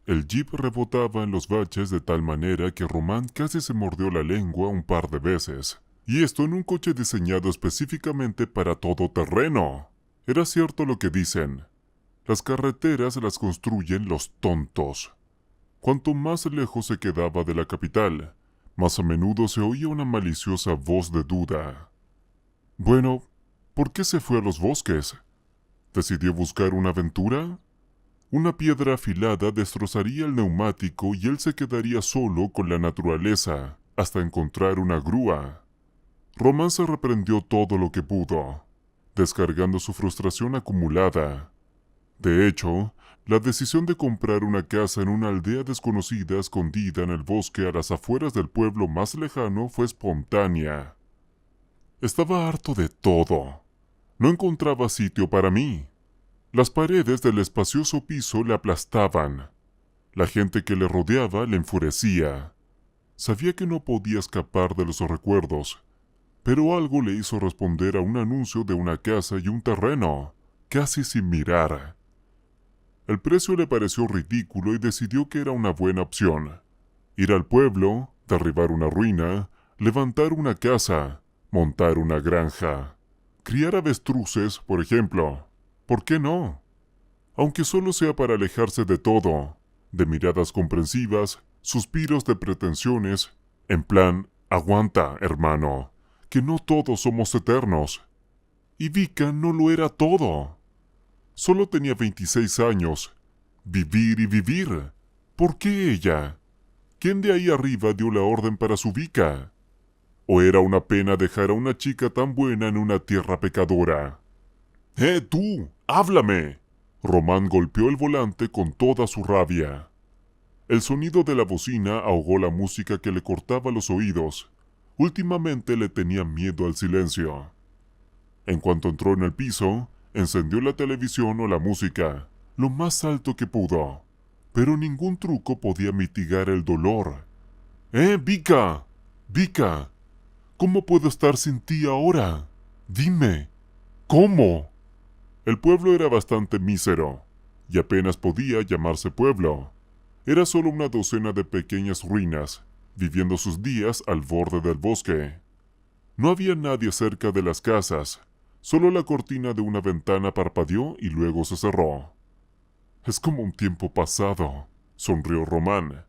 El jeep rebotaba en los baches de tal manera que Román casi se mordió la lengua un par de veces. Y esto en un coche diseñado específicamente para todoterreno. Era cierto lo que dicen. Las carreteras las construyen los tontos. Cuanto más lejos se quedaba de la capital, más a menudo se oía una maliciosa voz de duda. Bueno, ¿por qué se fue a los bosques? ¿Decidió buscar una aventura? Una piedra afilada destrozaría el neumático y él se quedaría solo con la naturaleza hasta encontrar una grúa. Román se reprendió todo lo que pudo, descargando su frustración acumulada. De hecho, la decisión de comprar una casa en una aldea desconocida escondida en el bosque a las afueras del pueblo más lejano fue espontánea. Estaba harto de todo. No encontraba sitio para mí. Las paredes del espacioso piso le aplastaban. La gente que le rodeaba le enfurecía. Sabía que no podía escapar de los recuerdos, pero algo le hizo responder a un anuncio de una casa y un terreno, casi sin mirar. El precio le pareció ridículo y decidió que era una buena opción. Ir al pueblo, derribar una ruina, levantar una casa, montar una granja. Criar avestruces, por ejemplo. ¿Por qué no? Aunque solo sea para alejarse de todo, de miradas comprensivas, suspiros de pretensiones, en plan, aguanta, hermano, que no todos somos eternos. Y Vika no lo era todo. Solo tenía 26 años. Vivir y vivir. ¿Por qué ella? ¿Quién de ahí arriba dio la orden para su Vika? ¿O era una pena dejar a una chica tan buena en una tierra pecadora? Tú! ¡Háblame! Román golpeó el volante con toda su rabia. El sonido de la bocina ahogó la música que le cortaba los oídos. Últimamente le tenía miedo al silencio. En cuanto entró en el piso, encendió la televisión o la música, lo más alto que pudo. Pero ningún truco podía mitigar el dolor. Vika! ¡Vika! ¿Cómo puedo estar sin ti ahora? Dime, ¿cómo? El pueblo era bastante mísero, y apenas podía llamarse pueblo. Era solo una docena de pequeñas ruinas, viviendo sus días al borde del bosque. No había nadie cerca de las casas, solo la cortina de una ventana parpadeó y luego se cerró. Es como un tiempo pasado, sonrió Román.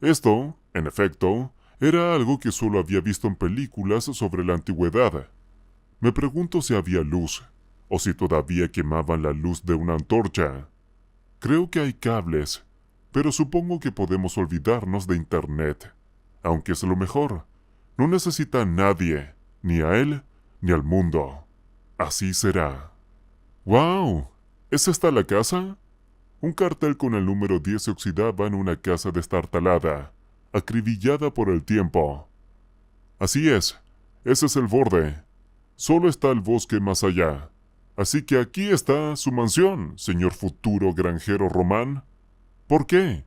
Esto, en efecto, era algo que solo había visto en películas sobre la antigüedad. Me pregunto si había luz, o si todavía quemaban la luz de una antorcha. Creo que hay cables, pero supongo que podemos olvidarnos de Internet. Aunque es lo mejor, no necesita a nadie, ni a él, ni al mundo. Así será. ¡Wow! ¿Es esta la casa? Un cartel con el número 10 se oxidaba en una casa destartalada, acribillada por el tiempo. Así es, ese es el borde. Solo está el bosque más allá. Así que aquí está su mansión, señor futuro granjero Román. ¿Por qué?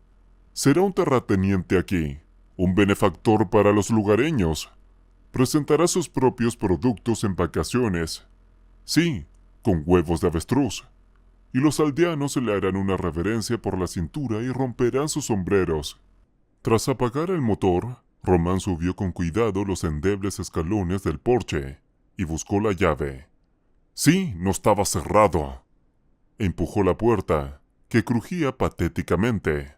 Será un terrateniente aquí, un benefactor para los lugareños. Presentará sus propios productos en vacaciones. Sí, con huevos de avestruz. Y los aldeanos le harán una reverencia por la cintura y romperán sus sombreros. Tras apagar el motor, Román subió con cuidado los endebles escalones del porche y buscó la llave. Sí, no estaba cerrado. Empujó la puerta, que crujía patéticamente,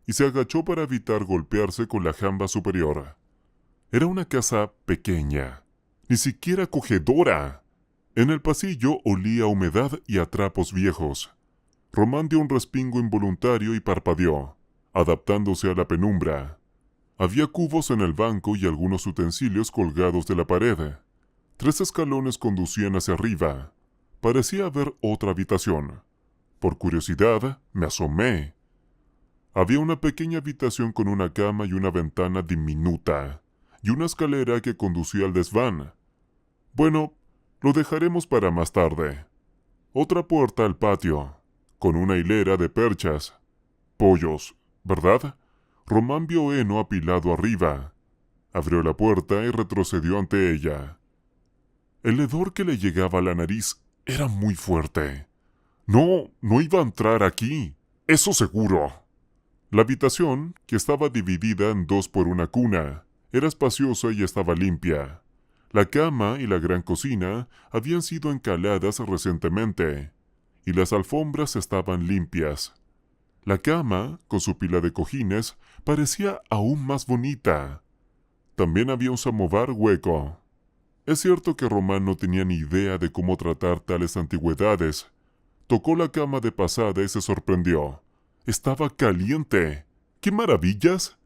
y se agachó para evitar golpearse con la jamba superior. Era una casa pequeña, ni siquiera acogedora. En el pasillo olía a humedad y a trapos viejos. Román dio un respingo involuntario y parpadeó, adaptándose a la penumbra. Había cubos en el banco y algunos utensilios colgados de la pared. 3 escalones conducían hacia arriba. Parecía haber otra habitación. Por curiosidad, me asomé. Había una pequeña habitación con una cama y una ventana diminuta, y una escalera que conducía al desván. Bueno, lo dejaremos para más tarde. Otra puerta al patio, con una hilera de perchas. Pollos, ¿verdad? Román vio heno apilado arriba. Abrió la puerta y retrocedió ante ella. El hedor que le llegaba a la nariz era muy fuerte. No iba a entrar aquí, eso seguro. La habitación, que estaba dividida en dos por una cuna, era espaciosa y estaba limpia. La cama y la gran cocina habían sido encaladas recientemente, y las alfombras estaban limpias. La cama, con su pila de cojines, parecía aún más bonita. También había un samovar hueco. Es cierto que Román no tenía ni idea de cómo tratar tales antigüedades. Tocó la cama de pasada y se sorprendió. Estaba caliente. ¡Qué maravillas!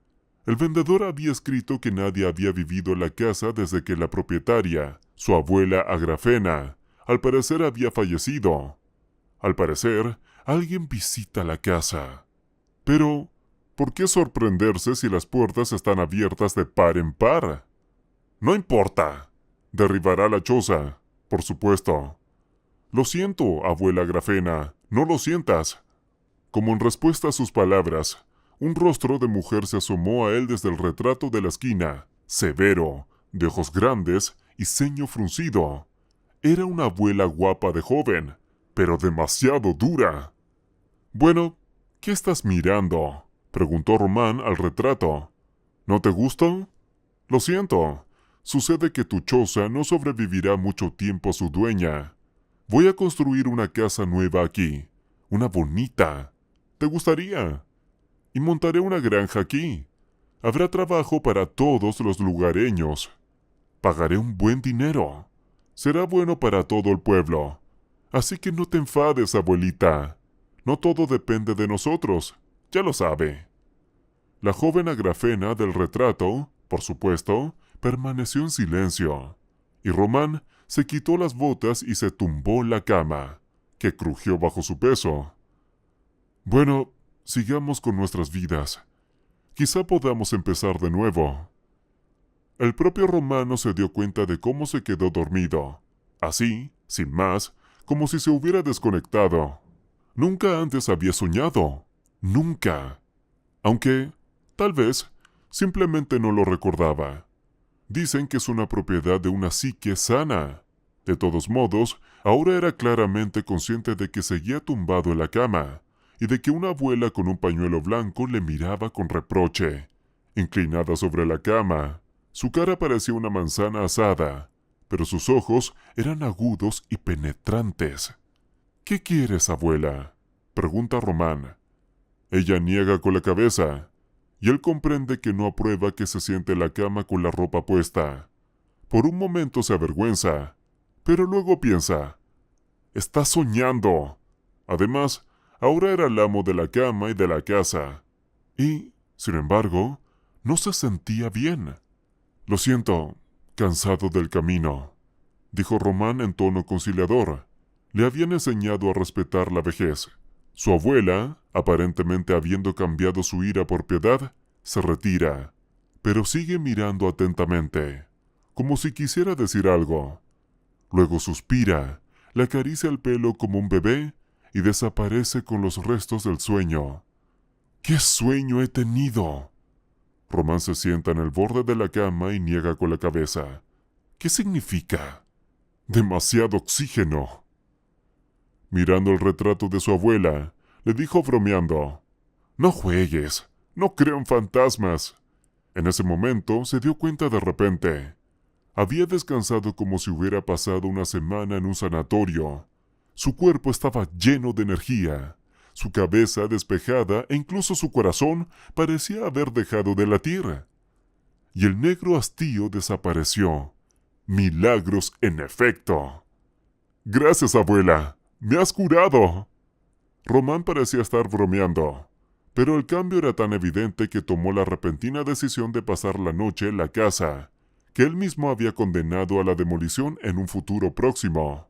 El vendedor había escrito que nadie había vivido en la casa desde que la propietaria, su abuela Agrafena, al parecer había fallecido. Al parecer, alguien visita la casa. Pero, ¿por qué sorprenderse si las puertas están abiertas de par en par? No importa. Derribará la choza, por supuesto. Lo siento, abuela Agrafena, no lo sientas. Como en respuesta a sus palabras, un rostro de mujer se asomó a él desde el retrato de la esquina, severo, de ojos grandes y ceño fruncido. Era una abuela guapa de joven, pero demasiado dura. «Bueno, ¿qué estás mirando?», preguntó Román al retrato. «¿No te gustó? Lo siento. Sucede que tu choza no sobrevivirá mucho tiempo a su dueña. Voy a construir una casa nueva aquí, una bonita. ¿Te gustaría? Y montaré una granja aquí. Habrá trabajo para todos los lugareños. Pagaré un buen dinero. Será bueno para todo el pueblo. Así que no te enfades, abuelita. No todo depende de nosotros, ya lo sabe». La joven Agrafena del retrato, por supuesto, permaneció en silencio, y Román se quitó las botas y se tumbó en la cama, que crujió bajo su peso. «Bueno, sigamos con nuestras vidas. Quizá podamos empezar de nuevo». El propio Romano se dio cuenta de cómo se quedó dormido, así, sin más, como si se hubiera desconectado. Nunca antes había soñado. Nunca. Aunque, tal vez, simplemente no lo recordaba. Dicen que es una propiedad de una psique sana. De todos modos, ahora era claramente consciente de que seguía tumbado en la cama, y de que una abuela con un pañuelo blanco le miraba con reproche, inclinada sobre la cama. Su cara parecía una manzana asada, pero sus ojos eran agudos y penetrantes. «¿Qué quieres, abuela?», pregunta Román. Ella niega con la cabeza, y él comprende que no aprueba que se siente en la cama con la ropa puesta. Por un momento se avergüenza, pero luego piensa, «Está soñando». Además, ahora era el amo de la cama y de la casa, y, sin embargo, no se sentía bien. «Lo siento, cansado del camino», dijo Román en tono conciliador. Le habían enseñado a respetar la vejez. Su abuela, aparentemente habiendo cambiado su ira por piedad, se retira, pero sigue mirando atentamente, como si quisiera decir algo. Luego suspira, le acaricia el pelo como un bebé y desaparece con los restos del sueño. «¿Qué sueño he tenido?». Román se sienta en el borde de la cama y niega con la cabeza. «¿Qué significa?». «Demasiado oxígeno». Mirando el retrato de su abuela, le dijo bromeando, «No juegues, no creo en fantasmas». En ese momento se dio cuenta de repente. Había descansado como si hubiera pasado una semana en un sanatorio. Su cuerpo estaba lleno de energía, su cabeza despejada e incluso su corazón parecía haber dejado de latir. Y el negro hastío desapareció. Milagros en efecto. «Gracias, abuela. ¡Me has curado!». Román parecía estar bromeando, pero el cambio era tan evidente que tomó la repentina decisión de pasar la noche en la casa, que él mismo había condenado a la demolición en un futuro próximo.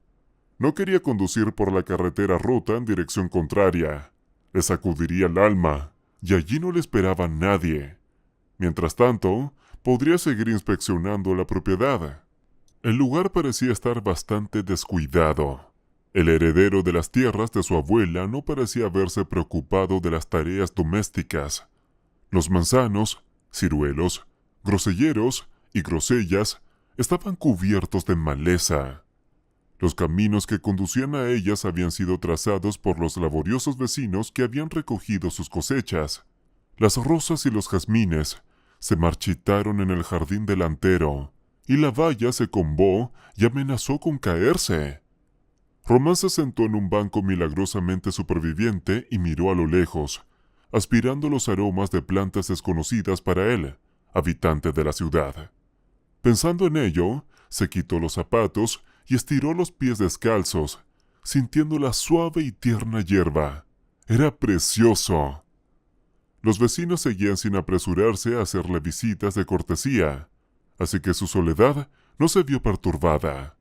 No quería conducir por la carretera rota en dirección contraria. Le sacudiría el alma, y allí no le esperaba nadie. Mientras tanto, podría seguir inspeccionando la propiedad. El lugar parecía estar bastante descuidado. El heredero de las tierras de su abuela no parecía haberse preocupado de las tareas domésticas. Los manzanos, ciruelos, groselleros y grosellas estaban cubiertos de maleza. Los caminos que conducían a ellas habían sido trazados por los laboriosos vecinos que habían recogido sus cosechas. Las rosas y los jazmines se marchitaron en el jardín delantero, y la valla se combó y amenazó con caerse. Román se sentó en un banco milagrosamente superviviente y miró a lo lejos, aspirando los aromas de plantas desconocidas para él, habitante de la ciudad. Pensando en ello, se quitó los zapatos y estiró los pies descalzos, sintiendo la suave y tierna hierba. Era precioso. Los vecinos seguían sin apresurarse a hacerle visitas de cortesía, así que su soledad no se vio perturbada.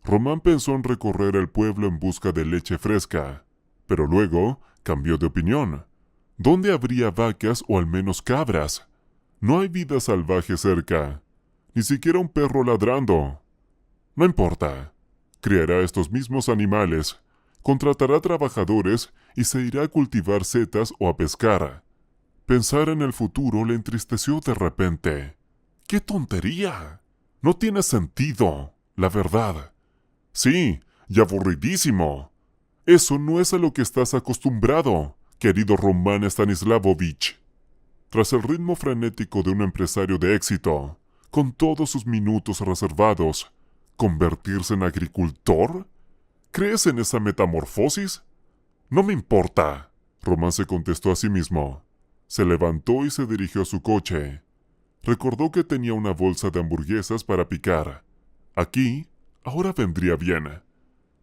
Román pensó en recorrer el pueblo en busca de leche fresca, pero luego cambió de opinión. ¿Dónde habría vacas o al menos cabras? No hay vida salvaje cerca, ni siquiera un perro ladrando. No importa, criará estos mismos animales, contratará trabajadores y se irá a cultivar setas o a pescar. Pensar en el futuro le entristeció de repente. ¡Qué tontería! No tiene sentido, la verdad. Sí, y aburridísimo. Eso no es a lo que estás acostumbrado, querido Román Stanislavovich. Tras el ritmo frenético de un empresario de éxito, con todos sus minutos reservados, ¿convertirse en agricultor? ¿Crees en esa metamorfosis? No me importa, Román se contestó a sí mismo. Se levantó y se dirigió a su coche. Recordó que tenía una bolsa de hamburguesas para picar. Aquí, ahora vendría bien.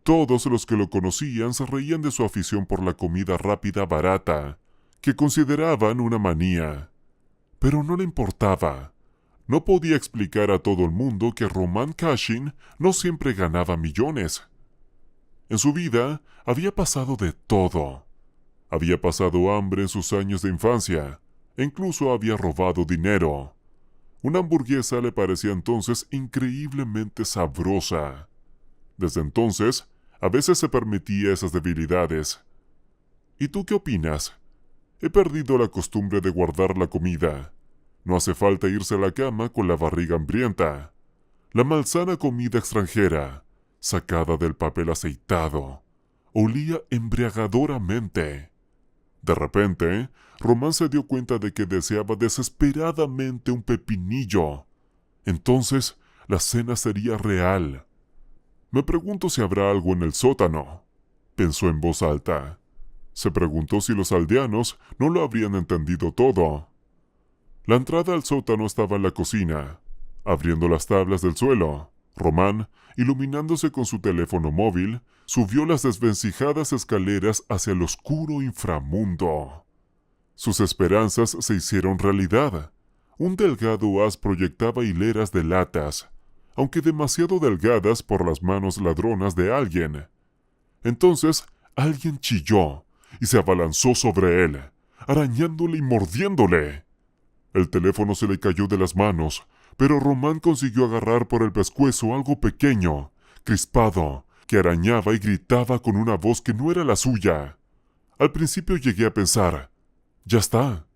Todos los que lo conocían se reían de su afición por la comida rápida barata, que consideraban una manía. Pero no le importaba. No podía explicar a todo el mundo que Román Cashin no siempre ganaba millones. En su vida había pasado de todo. Había pasado hambre en sus años de infancia, e incluso había robado dinero. Una hamburguesa le parecía entonces increíblemente sabrosa. Desde entonces, a veces se permitía esas debilidades. ¿Y tú qué opinas? He perdido la costumbre de guardar la comida. No hace falta irse a la cama con la barriga hambrienta. La malsana comida extranjera, sacada del papel aceitado, olía embriagadoramente. De repente, Román se dio cuenta de que deseaba desesperadamente un pepinillo. Entonces, la cena sería real. Me pregunto si habrá algo en el sótano, pensó en voz alta. Se preguntó si los aldeanos no lo habrían entendido todo. La entrada al sótano estaba en la cocina. Abriendo las tablas del suelo, Román, iluminándose con su teléfono móvil, subió las desvencijadas escaleras hacia el oscuro inframundo. Sus esperanzas se hicieron realidad. Un delgado haz proyectaba hileras de latas, aunque demasiado delgadas por las manos ladronas de alguien. Entonces, alguien chilló y se abalanzó sobre él, arañándole y mordiéndole. El teléfono se le cayó de las manos, pero Román consiguió agarrar por el pescuezo algo pequeño, crispado, que arañaba y gritaba con una voz que no era la suya. Al principio llegué a pensar, ya está,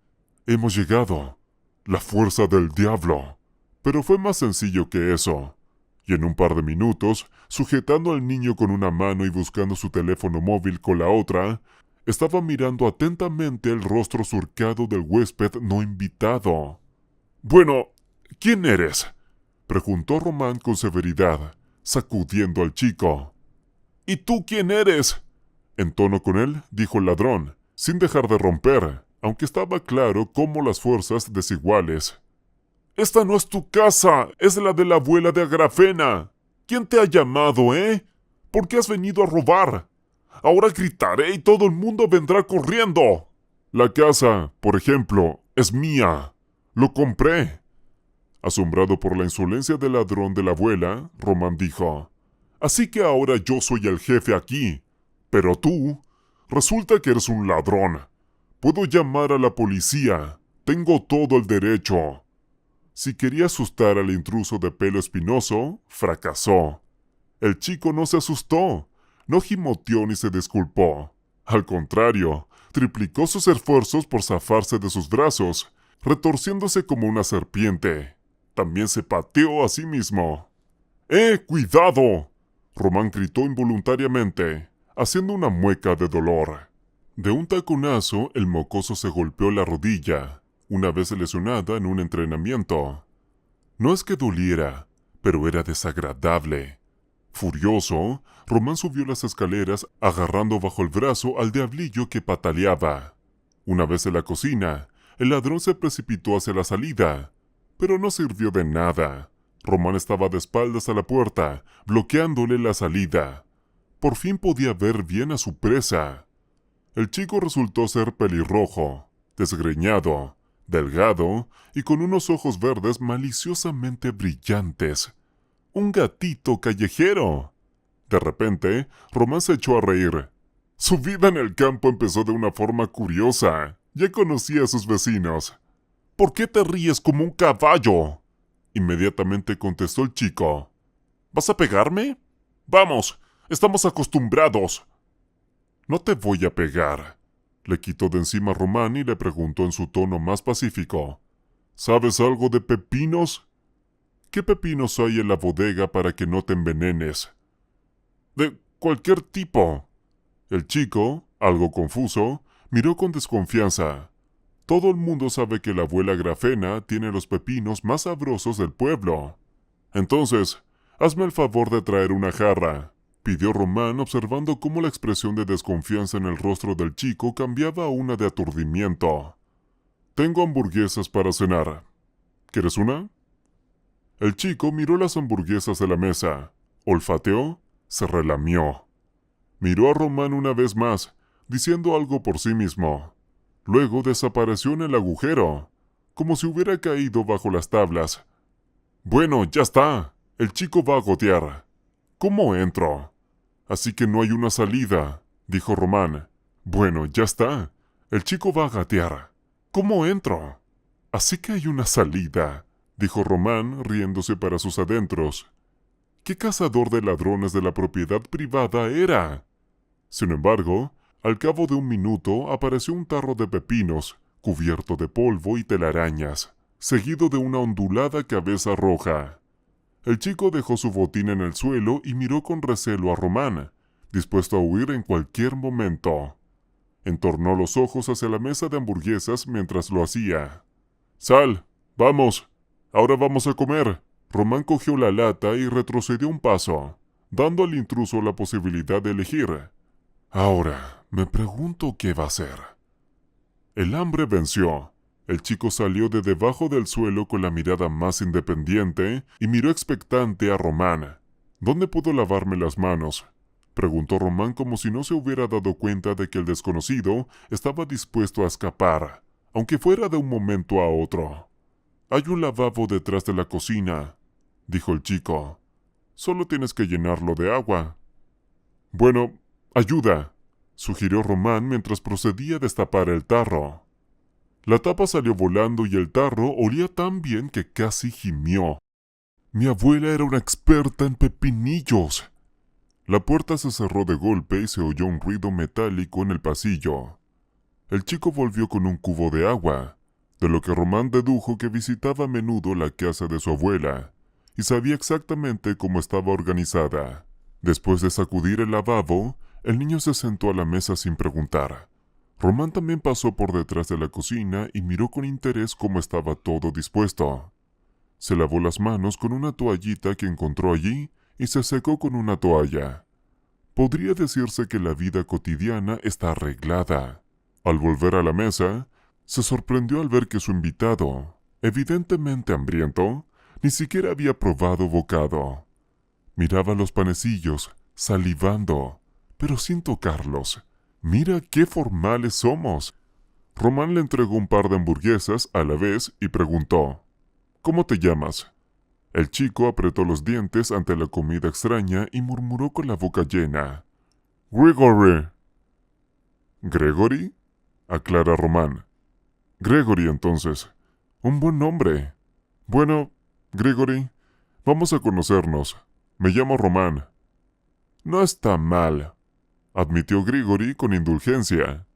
hemos llegado, la fuerza del diablo. Pero fue más sencillo que eso, y en un par de minutos, sujetando al niño con una mano y buscando su teléfono móvil con la otra, estaba mirando atentamente el rostro surcado del huésped no invitado. «Bueno, ¿quién eres?», preguntó Román con severidad, sacudiendo al chico. «¿Y tú quién eres?», en tono con él, dijo el ladrón, sin dejar de romper, aunque estaba claro cómo las fuerzas desiguales. «Esta no es tu casa, es la de la abuela de Agrafena. ¿Quién te ha llamado, ¿Por qué has venido a robar? Ahora gritaré y todo el mundo vendrá corriendo. La casa, por ejemplo, es mía. Lo compré». Asombrado por la insolencia del ladrón de la abuela, Román dijo, «Así que ahora yo soy el jefe aquí. Pero tú, resulta que eres un ladrón. Puedo llamar a la policía. Tengo todo el derecho». Si quería asustar al intruso de pelo espinoso, fracasó. El chico no se asustó, no gimoteó ni se disculpó. Al contrario, triplicó sus esfuerzos por zafarse de sus brazos, retorciéndose como una serpiente. También se pateó a sí mismo. ¡Cuidado!, Román gritó involuntariamente, haciendo una mueca de dolor. De un taconazo, el mocoso se golpeó la rodilla, una vez lesionada en un entrenamiento. No es que doliera, pero era desagradable. Furioso, Román subió las escaleras agarrando bajo el brazo al diablillo que pataleaba. Una vez en la cocina, el ladrón se precipitó hacia la salida, pero no sirvió de nada. Román estaba de espaldas a la puerta, bloqueándole la salida. Por fin podía ver bien a su presa. El chico resultó ser pelirrojo, desgreñado, delgado y con unos ojos verdes maliciosamente brillantes. ¡Un gatito callejero! De repente, Román se echó a reír. Su vida en el campo empezó de una forma curiosa. Ya conocía a sus vecinos. ¿Por qué te ríes como un caballo? Inmediatamente contestó el chico. ¿Vas a pegarme? Vamos, estamos acostumbrados. No te voy a pegar. Le quitó de encima a Román y le preguntó en su tono más pacífico. ¿Sabes algo de pepinos? ¿Qué pepinos hay en la bodega para que no te envenenes? De cualquier tipo. El chico, algo confuso, miró con desconfianza. Todo el mundo sabe que la abuela Grafena tiene los pepinos más sabrosos del pueblo. Entonces, hazme el favor de traer una jarra, pidió Román observando cómo la expresión de desconfianza en el rostro del chico cambiaba a una de aturdimiento. Tengo hamburguesas para cenar. ¿Quieres una? El chico miró las hamburguesas de la mesa, olfateó, se relamió. Miró a Román una vez más, diciendo algo por sí mismo. Luego desapareció en el agujero, como si hubiera caído bajo las tablas. Bueno, ya está. El chico va a gotear. ¿Cómo entro? Así que no hay una salida, dijo Román. Bueno, ya está. El chico va a gatear. ¿Cómo entro? Así que hay una salida, dijo Román, riéndose para sus adentros. ¿Qué cazador de ladrones de la propiedad privada era? Sin embargo, al cabo de un minuto apareció un tarro de pepinos, cubierto de polvo y telarañas, seguido de una ondulada cabeza roja. El chico dejó su botín en el suelo y miró con recelo a Román, dispuesto a huir en cualquier momento. Entornó los ojos hacia la mesa de hamburguesas mientras lo hacía. ¡Sal! ¡Vamos! ¡Ahora vamos a comer! Román cogió la lata y retrocedió un paso, dando al intruso la posibilidad de elegir. Ahora, me pregunto qué va a hacer. El hambre venció. El chico salió de debajo del suelo con la mirada más independiente y miró expectante a Román. ¿Dónde puedo lavarme las manos?, preguntó Román como si no se hubiera dado cuenta de que el desconocido estaba dispuesto a escapar, aunque fuera de un momento a otro. Hay un lavabo detrás de la cocina, dijo el chico. Solo tienes que llenarlo de agua. Bueno, ayuda, sugirió Román mientras procedía a destapar el tarro. La tapa salió volando y el tarro olía tan bien que casi gimió. Mi abuela era una experta en pepinillos. La puerta se cerró de golpe y se oyó un ruido metálico en el pasillo. El chico volvió con un cubo de agua, de lo que Román dedujo que visitaba a menudo la casa de su abuela, y sabía exactamente cómo estaba organizada. Después de sacudir el lavabo, el niño se sentó a la mesa sin preguntar. Román también pasó por detrás de la cocina y miró con interés cómo estaba todo dispuesto. Se lavó las manos con una toallita que encontró allí y se secó con una toalla. Podría decirse que la vida cotidiana está arreglada. Al volver a la mesa, se sorprendió al ver que su invitado, evidentemente hambriento, ni siquiera había probado bocado. Miraba los panecillos, salivando, pero sin tocarlos. Mira qué formales somos. Román le entregó un par de hamburguesas a la vez y preguntó, ¿cómo te llamas? El chico apretó los dientes ante la comida extraña y murmuró con la boca llena. Gregory. ¿Gregory? Aclara Román. Gregory, entonces. Un buen nombre. Bueno, Gregory, vamos a conocernos. Me llamo Román. No está mal, admitió Gregory con indulgencia.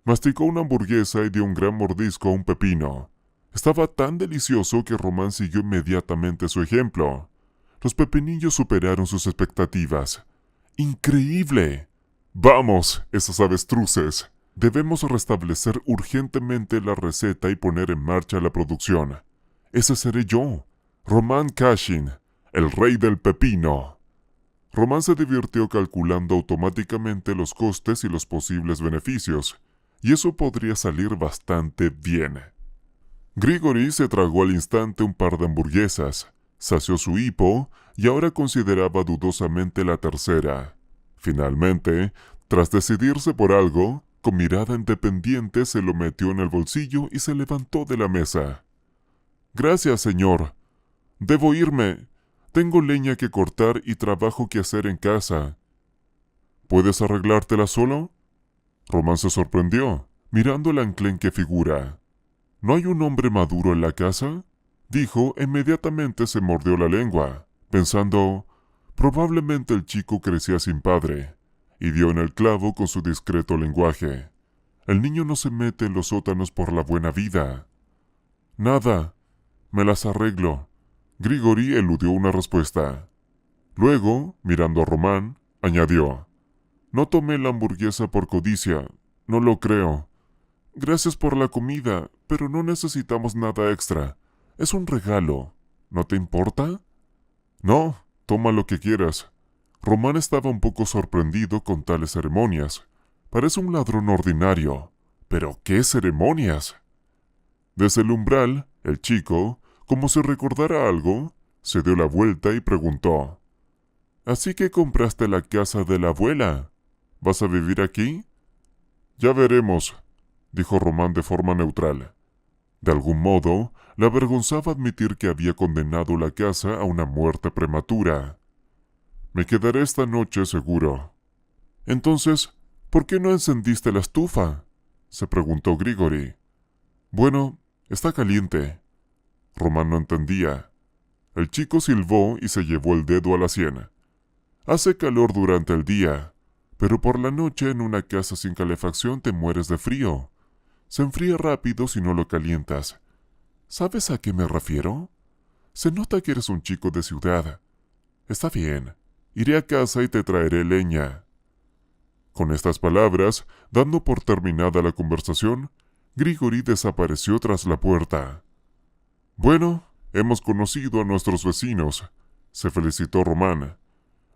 Masticó una hamburguesa y dio un gran mordisco a un pepino. Estaba tan delicioso que Román siguió inmediatamente su ejemplo. Los pepinillos superaron sus expectativas. ¡Increíble! ¡Vamos, esos avestruces! Debemos restablecer urgentemente la receta y poner en marcha la producción. Ese seré yo, Román Cashin, el rey del pepino. Román se divirtió calculando automáticamente los costes y los posibles beneficios, y eso podría salir bastante bien. Grigori se tragó al instante un par de hamburguesas, sació su hipo y ahora consideraba dudosamente la tercera. Finalmente, tras decidirse por algo, con mirada independiente se lo metió en el bolsillo y se levantó de la mesa. «Gracias, señor. Debo irme. Tengo leña que cortar y trabajo que hacer en casa». «¿Puedes arreglártela solo?» Román se sorprendió, mirando la enclenque figura. «¿No hay un hombre maduro en la casa?», dijo e inmediatamente se mordió la lengua, pensando, probablemente el chico crecía sin padre, y dio en el clavo con su discreto lenguaje. El niño no se mete en los sótanos por la buena vida. «Nada, me las arreglo». Grigori eludió una respuesta. Luego, mirando a Román, añadió, «No tomé la hamburguesa por codicia, no lo creo. Gracias por la comida, pero no necesitamos nada extra. Es un regalo. ¿No te importa?» «No, toma lo que quieras». Román estaba un poco sorprendido con tales ceremonias. Parece un ladrón ordinario. ¿Pero qué ceremonias? Desde el umbral, el chico, como si recordara algo, se dio la vuelta y preguntó, «¿Así que compraste la casa de la abuela? ¿Vas a vivir aquí?» «Ya veremos», dijo Román de forma neutral. De algún modo, le avergonzaba admitir que había condenado la casa a una muerte prematura. «Me quedaré esta noche seguro». «Entonces, ¿por qué no encendiste la estufa?», se preguntó Grigori. «Bueno, está caliente». Román no entendía. El chico silbó y se llevó el dedo a la sien. «Hace calor durante el día, pero por la noche en una casa sin calefacción te mueres de frío. Se enfría rápido si no lo calientas. ¿Sabes a qué me refiero? Se nota que eres un chico de ciudad. Está bien, iré a casa y te traeré leña». Con estas palabras, dando por terminada la conversación, Grigori desapareció tras la puerta. «Bueno, hemos conocido a nuestros vecinos», se felicitó Román.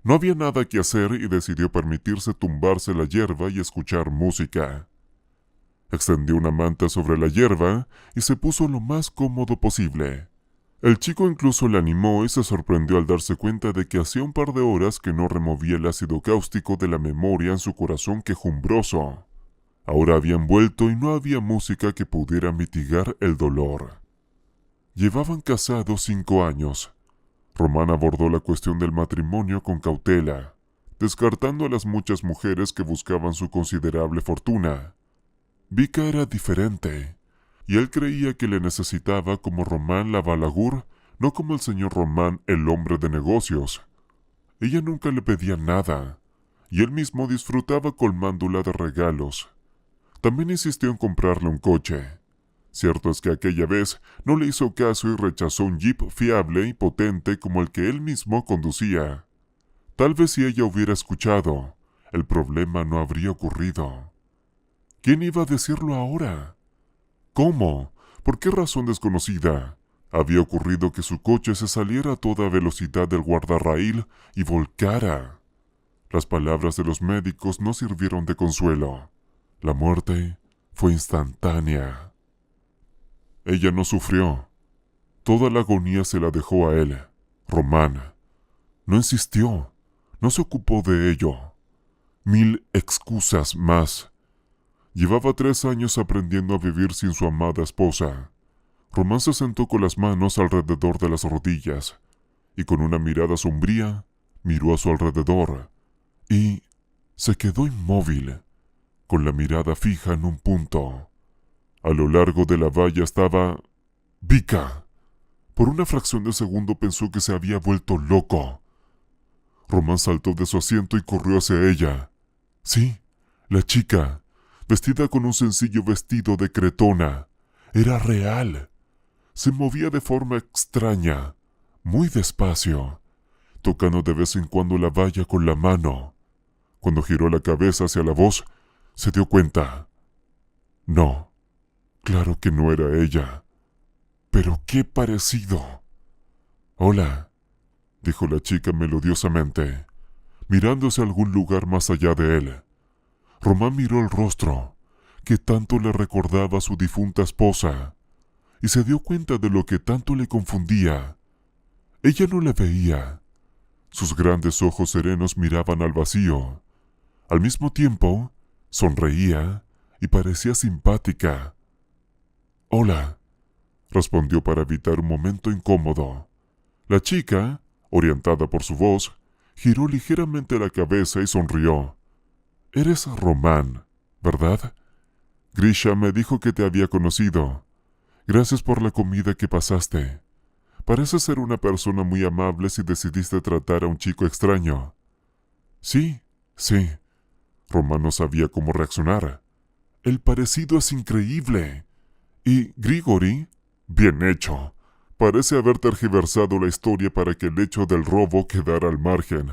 No había nada que hacer y decidió permitirse tumbarse la hierba y escuchar música. Extendió una manta sobre la hierba y se puso lo más cómodo posible. El chico incluso le animó y se sorprendió al darse cuenta de que hacía un par de horas que no removía el ácido cáustico de la memoria en su corazón quejumbroso. Ahora habían vuelto y no había música que pudiera mitigar el dolor. Llevaban casados 5 años. Román abordó la cuestión del matrimonio con cautela, descartando a las muchas mujeres que buscaban su considerable fortuna. Vika era diferente, y él creía que le necesitaba como Román la Balagur, no como el señor Román el hombre de negocios. Ella nunca le pedía nada, y él mismo disfrutaba colmándola de regalos. También insistió en comprarle un coche. Cierto es que aquella vez no le hizo caso y rechazó un jeep fiable y potente como el que él mismo conducía. Tal vez si ella hubiera escuchado, el problema no habría ocurrido. ¿Quién iba a decirlo ahora? ¿Cómo? ¿Por qué razón desconocida? Había ocurrido que su coche se saliera a toda velocidad del guardarraíl y volcara. Las palabras de los médicos no sirvieron de consuelo. La muerte fue instantánea. Ella no sufrió. Toda la agonía se la dejó a él, Román. No insistió, no se ocupó de ello. 1000 excusas más. Llevaba 3 años aprendiendo a vivir sin su amada esposa. Román se sentó con las manos alrededor de las rodillas y con una mirada sombría miró a su alrededor y se quedó inmóvil, con la mirada fija en un punto. A lo largo de la valla estaba Vika. Por una fracción de segundo pensó que se había vuelto loco. Román saltó de su asiento y corrió hacia ella. Sí, la chica, vestida con un sencillo vestido de cretona, era real. Se movía de forma extraña, muy despacio, tocando de vez en cuando la valla con la mano. Cuando giró la cabeza hacia la voz, se dio cuenta. No, claro que no era ella. Pero qué parecido. Hola, dijo la chica melodiosamente, mirándose a algún lugar más allá de él. Román miró el rostro, que tanto le recordaba a su difunta esposa, y se dio cuenta de lo que tanto le confundía. Ella no le veía. Sus grandes ojos serenos miraban al vacío. Al mismo tiempo, sonreía y parecía simpática. «Hola», respondió para evitar un momento incómodo. La chica, orientada por su voz, giró ligeramente la cabeza y sonrió. «Eres Román, ¿verdad? Grisha me dijo que te había conocido. Gracias por la comida que pasaste. Pareces ser una persona muy amable si decidiste tratar a un chico extraño». «Sí, sí». Román no sabía cómo reaccionar. «El parecido es increíble. Y Grigori, bien hecho. Parece haber tergiversado la historia para que el hecho del robo quedara al margen.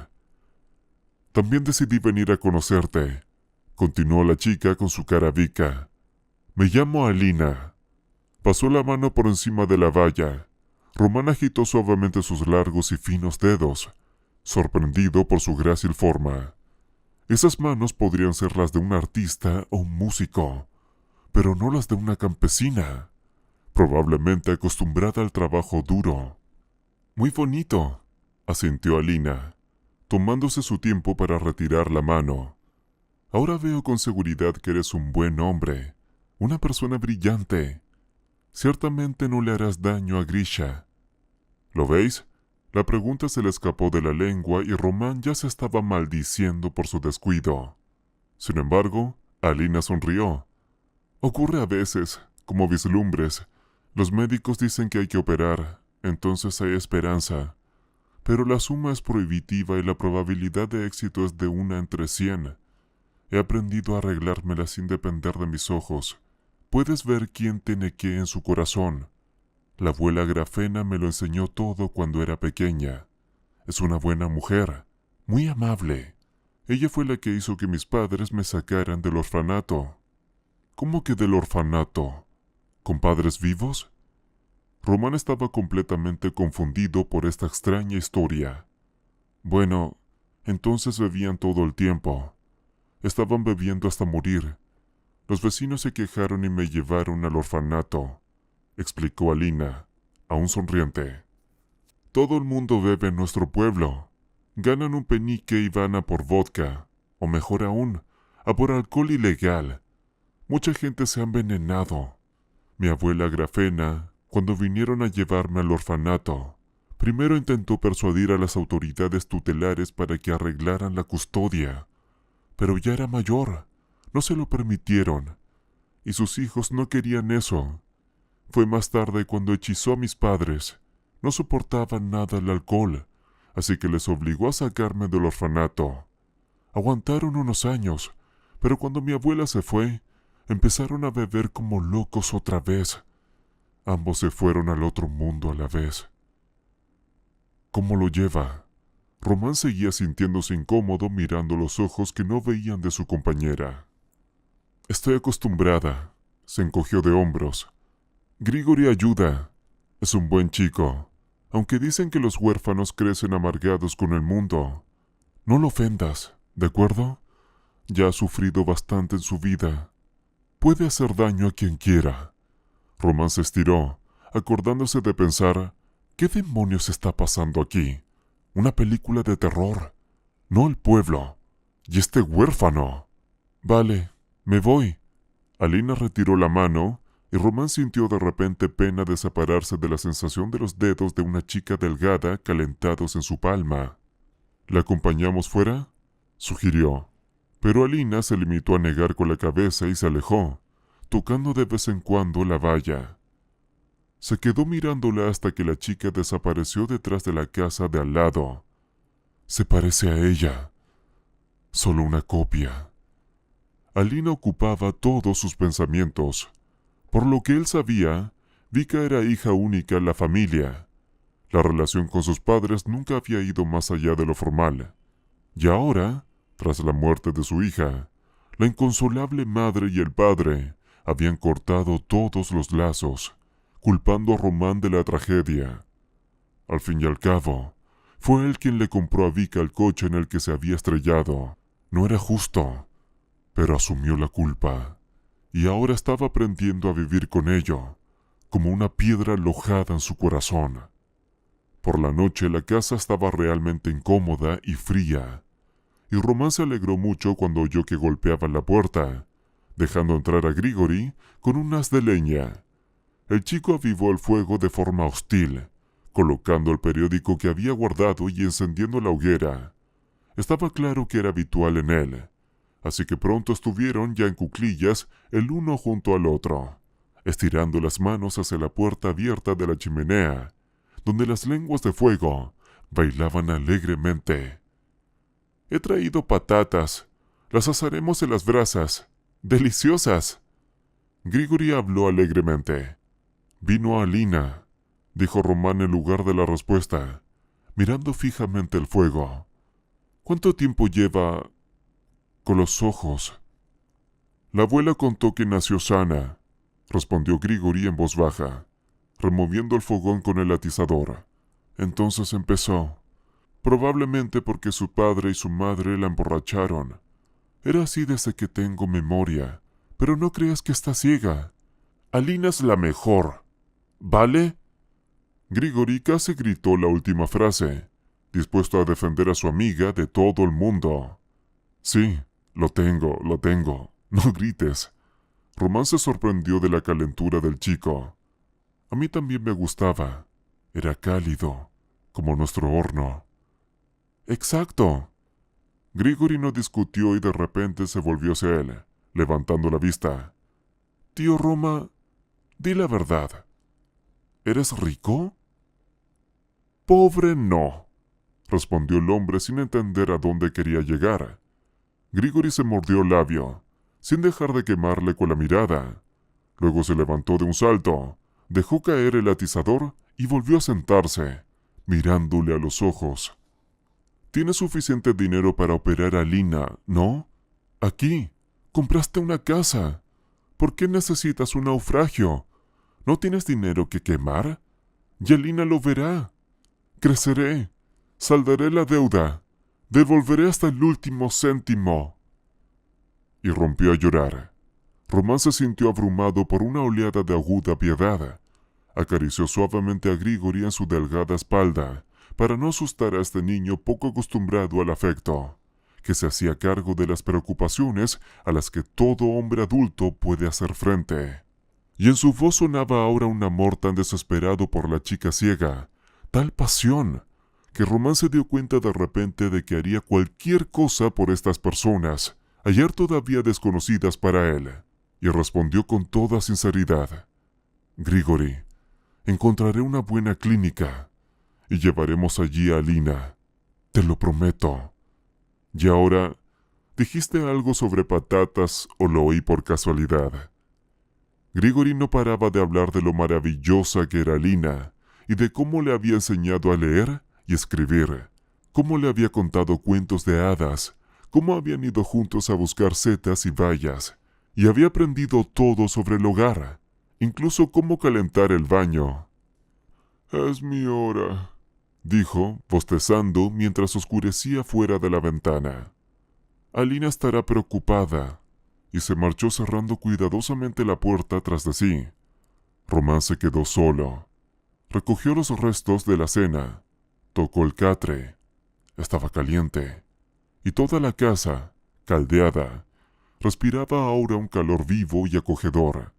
También decidí venir a conocerte», continuó la chica con su cara vica. «Me llamo Alina». Pasó la mano por encima de la valla. Román agitó suavemente sus largos y finos dedos, sorprendido por su grácil forma. Esas manos podrían ser las de un artista o un músico, pero no las de una campesina, probablemente acostumbrada al trabajo duro. «Muy bonito», asintió Alina, tomándose su tiempo para retirar la mano. «Ahora veo con seguridad que eres un buen hombre, una persona brillante. Ciertamente no le harás daño a Grisha». «¿Lo veis?». La pregunta se le escapó de la lengua y Román ya se estaba maldiciendo por su descuido. Sin embargo, Alina sonrió. «Ocurre a veces, como vislumbres. Los médicos dicen que hay que operar, entonces hay esperanza. Pero la suma es prohibitiva y la probabilidad de éxito es de 1 entre 100. He aprendido a arreglármela sin depender de mis ojos. Puedes ver quién tiene qué en su corazón. La abuela Grafena me lo enseñó todo cuando era pequeña. Es una buena mujer, muy amable. Ella fue la que hizo que mis padres me sacaran del orfanato». «¿Cómo que del orfanato? ¿Con padres vivos?». Román estaba completamente confundido por esta extraña historia. «Bueno, entonces bebían todo el tiempo. Estaban bebiendo hasta morir. Los vecinos se quejaron y me llevaron al orfanato», explicó Alina, aún sonriente. «Todo el mundo bebe en nuestro pueblo. Ganan un penique y van a por vodka, o mejor aún, a por alcohol ilegal. Mucha gente se ha envenenado. Mi abuela Grafena, cuando vinieron a llevarme al orfanato, primero intentó persuadir a las autoridades tutelares para que arreglaran la custodia, pero ya era mayor, no se lo permitieron, y sus hijos no querían eso. Fue más tarde cuando hechizó a mis padres. No soportaban nada el alcohol, así que les obligó a sacarme del orfanato. Aguantaron unos años, pero cuando mi abuela se fue, empezaron a beber como locos otra vez. Ambos se fueron al otro mundo a la vez». «¿Cómo lo lleva?». Román seguía sintiéndose incómodo mirando los ojos que no veían de su compañera. «Estoy acostumbrada», se encogió de hombros. «Grigori ayuda. Es un buen chico, aunque dicen que los huérfanos crecen amargados con el mundo. No lo ofendas, ¿de acuerdo? Ya ha sufrido bastante en su vida. Puede hacer daño a quien quiera». Román se estiró, acordándose de pensar, ¿qué demonios está pasando aquí? Una película de terror. No el pueblo. Y este huérfano. «Vale, me voy». Alina retiró la mano y Román sintió de repente pena de separarse de la sensación de los dedos de una chica delgada calentados en su palma. «¿La acompañamos fuera?», sugirió. Pero Alina se limitó a negar con la cabeza y se alejó, tocando de vez en cuando la valla. Se quedó mirándola hasta que la chica desapareció detrás de la casa de al lado. Se parece a ella. Solo una copia. Alina ocupaba todos sus pensamientos. Por lo que él sabía, Vika era hija única en la familia. La relación con sus padres nunca había ido más allá de lo formal. Y ahora, tras la muerte de su hija, la inconsolable madre y el padre habían cortado todos los lazos, culpando a Román de la tragedia. Al fin y al cabo, fue él quien le compró a Vika el coche en el que se había estrellado. No era justo, pero asumió la culpa, y ahora estaba aprendiendo a vivir con ello, como una piedra alojada en su corazón. Por la noche la casa estaba realmente incómoda y fría, y Román se alegró mucho cuando oyó que golpeaban la puerta, dejando entrar a Grigori con un haz de leña. El chico avivó el fuego de forma hostil, colocando el periódico que había guardado y encendiendo la hoguera. Estaba claro que era habitual en él, así que pronto estuvieron ya en cuclillas el uno junto al otro, estirando las manos hacia la puerta abierta de la chimenea, donde las lenguas de fuego bailaban alegremente. «He traído patatas. Las asaremos en las brasas. ¡Deliciosas!». Grigori habló alegremente. «Vino Alina», dijo Román en lugar de la respuesta, mirando fijamente el fuego. «¿Cuánto tiempo lleva con los ojos?». «La abuela contó que nació sana», respondió Grigori en voz baja, removiendo el fogón con el atizador. «Entonces empezó. Probablemente porque su padre y su madre la emborracharon. Era así desde que tengo memoria, pero no creas que está ciega. Alina es la mejor, ¿vale?». Grigori casi gritó la última frase, dispuesto a defender a su amiga de todo el mundo. «Sí, lo tengo. No grites». Román se sorprendió de la calentura del chico. «A mí también me gustaba. Era cálido, como nuestro horno». «Exacto». Grigori no discutió y de repente se volvió hacia él, levantando la vista. «Tío Roma, di la verdad. ¿Eres rico?». «Pobre no», respondió el hombre sin entender a dónde quería llegar. Grigori se mordió el labio, sin dejar de quemarle con la mirada. Luego se levantó de un salto, dejó caer el atizador y volvió a sentarse, mirándole a los ojos. «Tienes suficiente dinero para operar a Alina, ¿no? Aquí, compraste una casa. ¿Por qué necesitas un naufragio? ¿No tienes dinero que quemar? Y Alina lo verá. Creceré, saldaré la deuda, devolveré hasta el último céntimo». Y rompió a llorar. Román se sintió abrumado por una oleada de aguda piedad. Acarició suavemente a Grigori en su delgada espalda, para no asustar a este niño poco acostumbrado al afecto, que se hacía cargo de las preocupaciones a las que todo hombre adulto puede hacer frente. Y en su voz sonaba ahora un amor tan desesperado por la chica ciega, tal pasión, que Román se dio cuenta de repente de que haría cualquier cosa por estas personas, ayer todavía desconocidas para él, y respondió con toda sinceridad: «Grigori, encontraré una buena clínica y llevaremos allí a Alina. Te lo prometo». «Y ahora, ¿dijiste algo sobre patatas o lo oí por casualidad?». Grigori no paraba de hablar de lo maravillosa que era Alina y de cómo le había enseñado a leer y escribir, cómo le había contado cuentos de hadas, cómo habían ido juntos a buscar setas y bayas, y había aprendido todo sobre el hogar, incluso cómo calentar el baño. «Es mi hora», dijo, bostezando mientras oscurecía fuera de la ventana. «Alina estará preocupada», y se marchó cerrando cuidadosamente la puerta tras de sí. Román se quedó solo. Recogió los restos de la cena, tocó el catre. Estaba caliente, y toda la casa, caldeada, respiraba ahora un calor vivo y acogedor.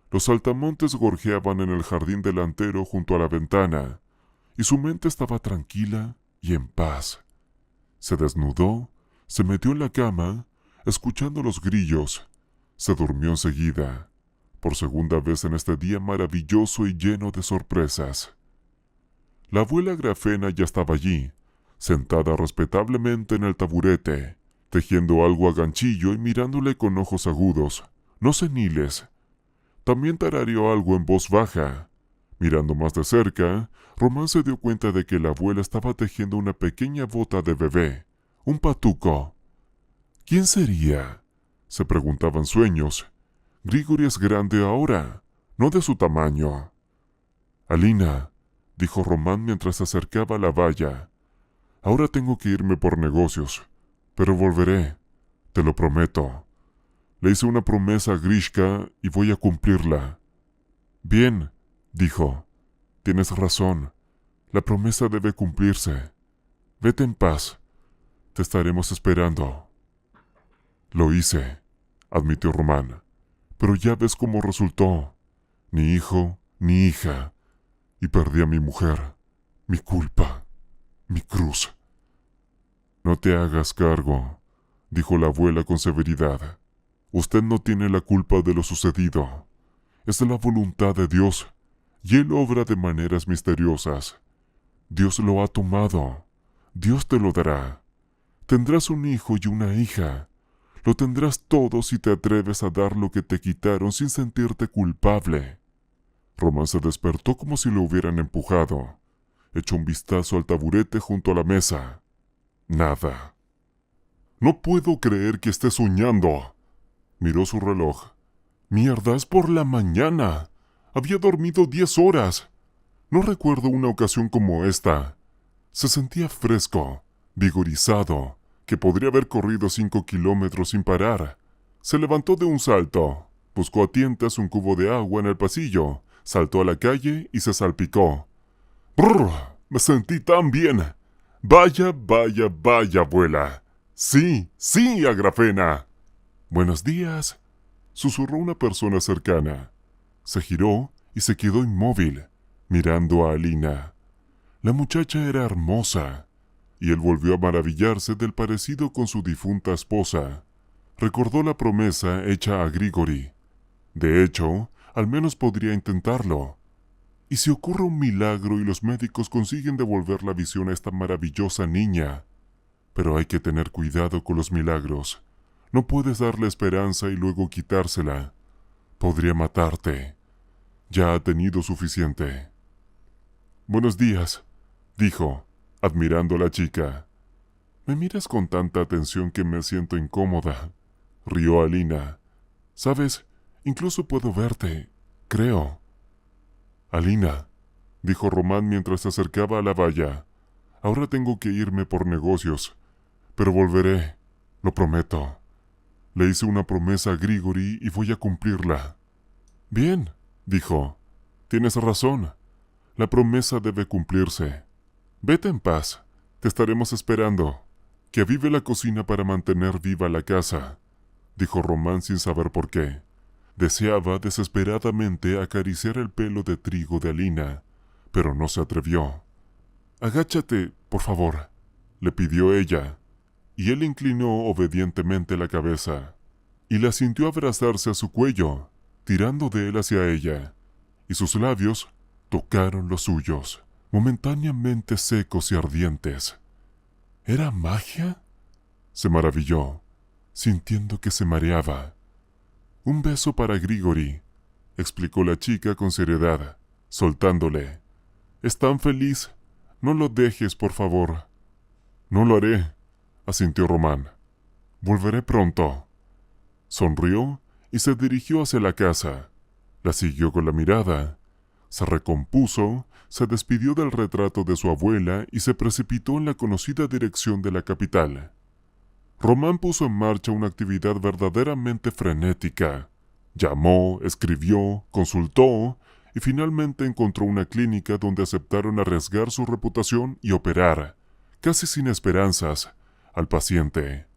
Los saltamontes gorjeaban en el jardín delantero junto a la ventana, y su mente estaba tranquila y en paz. Se desnudó, se metió en la cama, escuchando los grillos. Se durmió enseguida, por segunda vez en este día maravilloso y lleno de sorpresas. La abuela Grafena ya estaba allí, sentada respetablemente en el taburete, tejiendo algo a ganchillo y mirándole con ojos agudos, no seniles. También tarareó algo en voz baja. Mirando más de cerca, Román se dio cuenta de que la abuela estaba tejiendo una pequeña bota de bebé, un patuco. ¿Quién sería?, se preguntaba en sueños. Grigori es grande ahora, no de su tamaño. Alina, dijo Román mientras se acercaba a la valla, ahora tengo que irme por negocios, pero volveré, te lo prometo. Le hice una promesa a Grishka y voy a cumplirla. Bien, dijo, tienes razón, la promesa debe cumplirse. Vete en paz, te estaremos esperando. Lo hice, admitió Román, pero ya ves cómo resultó. Ni hijo, ni hija, y perdí a mi mujer, mi culpa, mi cruz. No te hagas cargo, dijo la abuela con severidad. Usted no tiene la culpa de lo sucedido. Es la voluntad de Dios, y Él obra de maneras misteriosas. Dios lo ha tomado. Dios te lo dará. Tendrás un hijo y una hija. Lo tendrás todo si te atreves a dar lo que te quitaron sin sentirte culpable. Román se despertó como si lo hubieran empujado. Echó un vistazo al taburete junto a la mesa. Nada. No puedo creer que esté soñando. Miró su reloj. Mierda, es por la mañana. Había dormido 10 horas. No recuerdo una ocasión como esta. Se sentía fresco, vigorizado, que podría haber corrido 5 kilómetros sin parar. Se levantó de un salto, buscó a tientas un cubo de agua en el pasillo, saltó a la calle y se salpicó. ¡Brr! Me sentí tan bien. Vaya, vaya, vaya, abuela. Sí, sí, Agrafena. Buenos días, susurró una persona cercana. Se giró y se quedó inmóvil, mirando a Alina. La muchacha era hermosa, y él volvió a maravillarse del parecido con su difunta esposa. Recordó la promesa hecha a Grigori. De hecho, al menos podría intentarlo. ¿Y si ocurre un milagro y los médicos consiguen devolver la visión a esta maravillosa niña? Pero hay que tener cuidado con los milagros. No puedes darle esperanza y luego quitársela. Podría matarte. Ya ha tenido suficiente. Buenos días, dijo, admirando a la chica. Me miras con tanta atención que me siento incómoda, rió Alina. Sabes, incluso puedo verte, creo. Alina, dijo Román mientras se acercaba a la valla. Ahora tengo que irme por negocios, pero volveré, lo prometo. Le hice una promesa a Grigori y voy a cumplirla. Bien, dijo. Tienes razón. La promesa debe cumplirse. Vete en paz. Te estaremos esperando. Que avive la cocina para mantener viva la casa, dijo Román sin saber por qué. Deseaba desesperadamente acariciar el pelo de trigo de Alina, pero no se atrevió. Agáchate, por favor, le pidió ella, y él inclinó obedientemente la cabeza, y la sintió abrazarse a su cuello, tirando de él hacia ella, y sus labios tocaron los suyos, momentáneamente secos y ardientes. ¿Era magia? Se maravilló, sintiendo que se mareaba. Un beso para Grigori, explicó la chica con seriedad, soltándole. Es tan feliz. No lo dejes, por favor. No lo haré, asintió Román. Volveré pronto. Sonrió y se dirigió hacia la casa. La siguió con la mirada. Se recompuso, se despidió del retrato de su abuela y se precipitó en la conocida dirección de la capital. Román puso en marcha una actividad verdaderamente frenética. Llamó, escribió, consultó y finalmente encontró una clínica donde aceptaron arriesgar su reputación y operar, casi sin esperanzas, al paciente.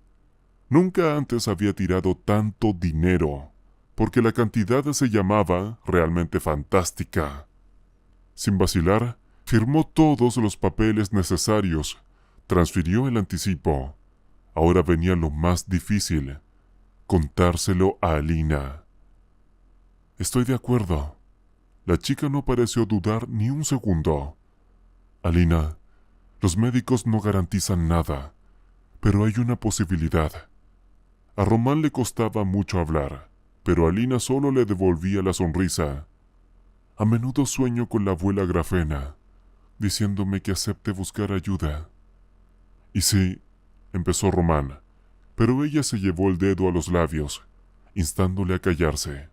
Nunca antes había tirado tanto dinero, porque la cantidad se llamaba realmente fantástica. Sin vacilar, firmó todos los papeles necesarios, transfirió el anticipo. Ahora venía lo más difícil, contárselo a Alina. Estoy de acuerdo. La chica no pareció dudar ni un segundo. Alina, los médicos no garantizan nada, pero hay una posibilidad. A Román le costaba mucho hablar, pero Alina solo le devolvía la sonrisa. A menudo sueño con la abuela Grafena, diciéndome que acepte buscar ayuda. Y sí, empezó Román, pero ella se llevó el dedo a los labios, instándole a callarse.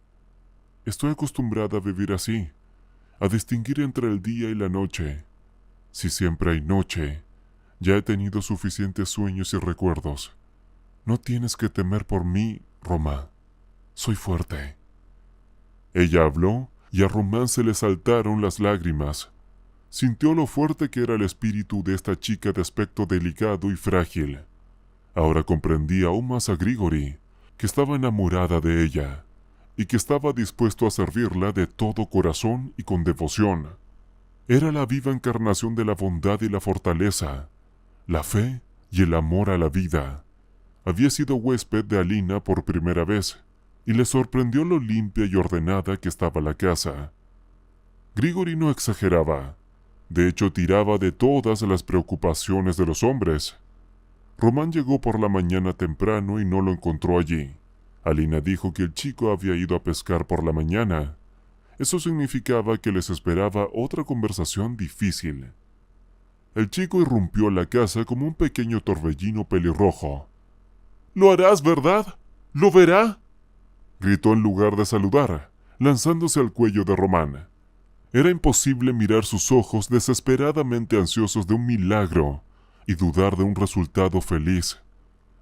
Estoy acostumbrada a vivir así, a distinguir entre el día y la noche. Si siempre hay noche, ya he tenido suficientes sueños y recuerdos. No tienes que temer por mí, Román. Soy fuerte. Ella habló y a Román se le saltaron las lágrimas. Sintió lo fuerte que era el espíritu de esta chica de aspecto delicado y frágil. Ahora comprendía aún más a Grigori, que estaba enamorada de ella, y que estaba dispuesto a servirla de todo corazón y con devoción. Era la viva encarnación de la bondad y la fortaleza, la fe y el amor a la vida. Había sido huésped de Alina por primera vez, y le sorprendió lo limpia y ordenada que estaba la casa. Grigori no exageraba. De hecho, tiraba de todas las preocupaciones de los hombres. Román llegó por la mañana temprano y no lo encontró allí. Alina dijo que el chico había ido a pescar por la mañana. Eso significaba que les esperaba otra conversación difícil. El chico irrumpió a la casa como un pequeño torbellino pelirrojo. «¿Lo harás, verdad? ¿Lo verá?», gritó en lugar de saludar, lanzándose al cuello de Román. Era imposible mirar sus ojos desesperadamente ansiosos de un milagro y dudar de un resultado feliz.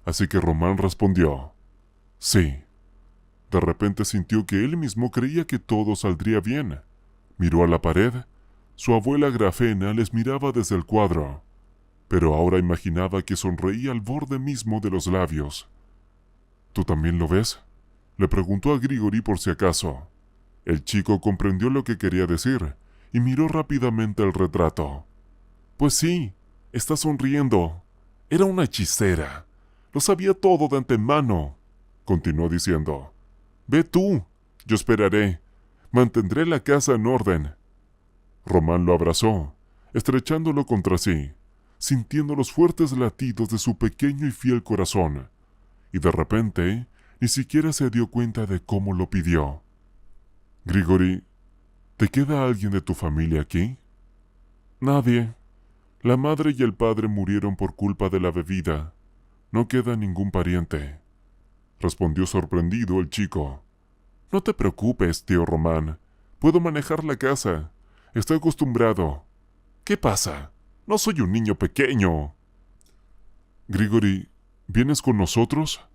Así que Román respondió: «Sí». De repente sintió que él mismo creía que todo saldría bien. Miró a la pared. Su abuela Grafena les miraba desde el cuadro, pero ahora imaginaba que sonreía al borde mismo de los labios. «¿Tú también lo ves?», le preguntó a Grigori por si acaso. El chico comprendió lo que quería decir y miró rápidamente el retrato. «Pues sí, está sonriendo. Era una hechicera. Lo sabía todo de antemano», continuó diciendo. «Ve tú, yo esperaré. Mantendré la casa en orden». Román lo abrazó, estrechándolo contra sí, sintiendo los fuertes latidos de su pequeño y fiel corazón, y de repente ni siquiera se dio cuenta de cómo lo pidió. «Grigori, ¿te queda alguien de tu familia aquí?» «Nadie. La madre y el padre murieron por culpa de la bebida. No queda ningún pariente», respondió sorprendido el chico. «No te preocupes, tío Román. Puedo manejar la casa. Estoy acostumbrado». «¿Qué pasa? No soy un niño pequeño». «Grigori, ¿vienes con nosotros?».